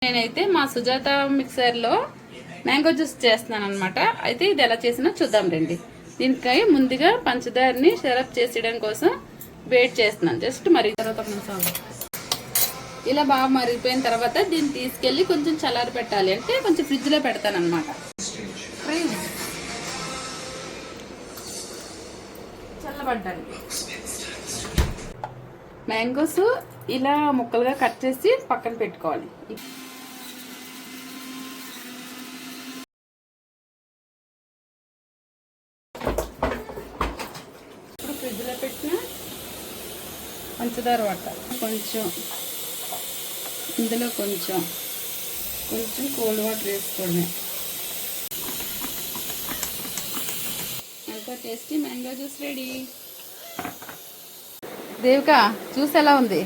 నేనైతే మా సుజాత మిక్సర్లో మ్యాంగో జ్యూస్ చేస్తున్నాను అనమాట. అయితే ఇది ఎలా చేసినా చూద్దాం రండి. దీనికై ముందుగా పంచదారని సిరప్ చేసేయడం కోసం వేడి చేస్తున్నాను. జస్ట్ మరి తర్వాత ఇలా బాగా మరిగిపోయిన తర్వాత దీన్ని తీసుకెళ్ళి కొంచెం చల్లారి పెట్టాలి. అంటే కొంచెం ఫ్రిడ్జ్లో పెడతాను అనమాట. చల్లబడ్డానికి మ్యాంగోస్ ఇలా ముక్కలుగా కట్ చేసి పక్కన పెట్టుకోవాలి. ఇప్పుడు ఫ్రిడ్జ్లో పెట్టిన పంచదార పట్టాలి. కొంచెం ఇందులో కొంచెం కోల్డ్ వాటర్ వేసుకోవడమే. Tasty mango juice ready. Devika juice ఎలా ఉంది?